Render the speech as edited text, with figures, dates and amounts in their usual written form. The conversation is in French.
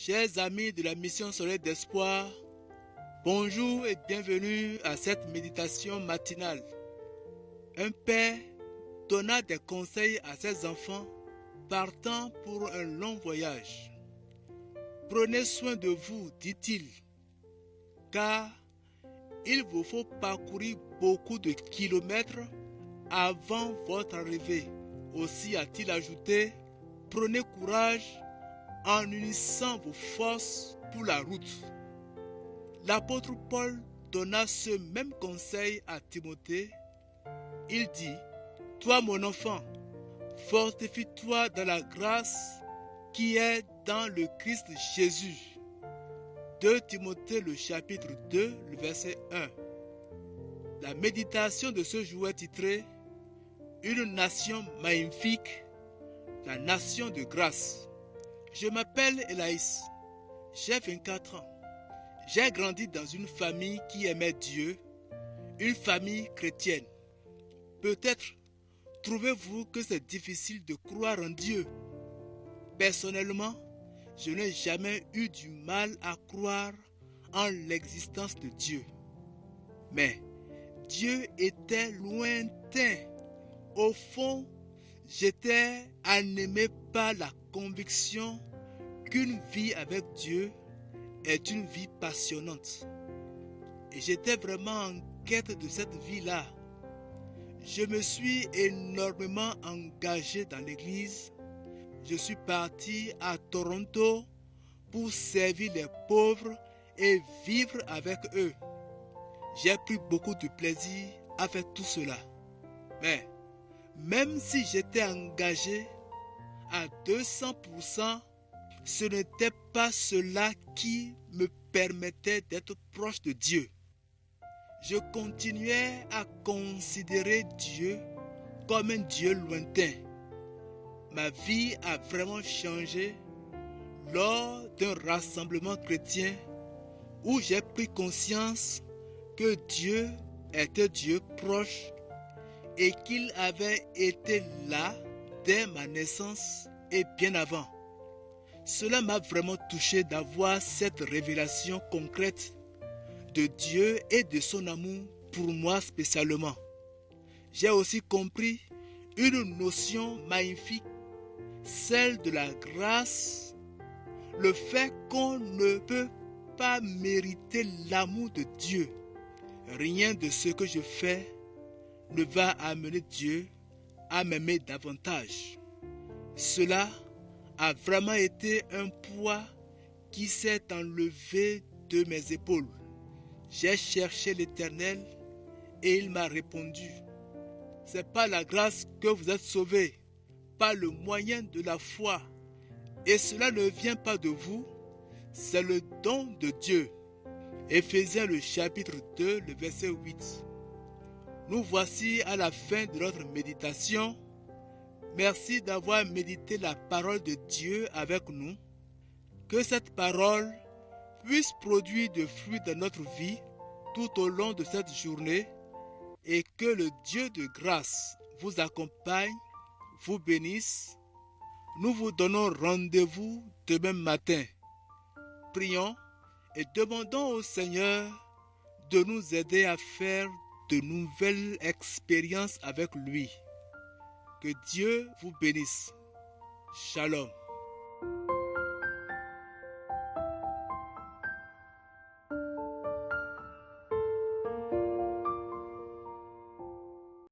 Chers amis de la mission Soleil d'Espoir, bonjour et bienvenue à cette méditation matinale. Un père donna des conseils à ses enfants partant pour un long voyage. Prenez soin de vous, dit-il, car il vous faut parcourir beaucoup de kilomètres avant votre arrivée. Aussi a-t-il ajouté, prenez courage en unissant vos forces pour la route. L'apôtre Paul donna ce même conseil à Timothée. Il dit, toi mon enfant, fortifie-toi dans la grâce qui est dans le Christ Jésus. 2 Timothée le chapitre 2, le verset 1. La méditation de ce jour est titrée Une nation magnifique, la nation de grâce. Je m'appelle Elaïs, j'ai 24 ans. J'ai grandi dans une famille qui aimait Dieu, une famille chrétienne. Peut-être trouvez-vous que c'est difficile de croire en Dieu. Personnellement, je n'ai jamais eu du mal à croire en l'existence de Dieu. Mais Dieu était lointain. Au fond, j'étais animé par la conviction qu'une vie avec Dieu est une vie passionnante. Et j'étais vraiment en quête de cette vie-là. Je me suis énormément engagé dans l'église. Je suis parti à Toronto pour servir les pauvres et vivre avec eux. J'ai pris beaucoup de plaisir à faire tout cela. Mais même si j'étais engagé à 200%, ce n'était pas cela qui me permettait d'être proche de Dieu. Je continuais à considérer Dieu comme un Dieu lointain. Ma vie a vraiment changé lors d'un rassemblement chrétien où j'ai pris conscience que Dieu était Dieu proche et qu'il avait été là dès ma naissance et bien avant. Cela m'a vraiment touché d'avoir cette révélation concrète de Dieu et de son amour pour moi spécialement. J'ai aussi compris une notion magnifique, celle de la grâce, le fait qu'on ne peut pas mériter l'amour de Dieu. Rien de ce que je fais ne va amener Dieu à m'aimer davantage. Cela a vraiment été un poids qui s'est enlevé de mes épaules. J'ai cherché l'Éternel et il m'a répondu. C'est par la grâce que vous êtes sauvés, par le moyen de la foi. Et cela ne vient pas de vous, c'est le don de Dieu. Éphésiens le chapitre 2, le verset 8. Nous voici à la fin de notre méditation. Merci d'avoir médité la parole de Dieu avec nous. Que cette parole puisse produire des fruits dans notre vie tout au long de cette journée et que le Dieu de grâce vous accompagne, vous bénisse. Nous vous donnons rendez-vous demain matin. Prions et demandons au Seigneur de nous aider à faire de nouvelles expériences avec lui. Que Dieu vous bénisse. Shalom.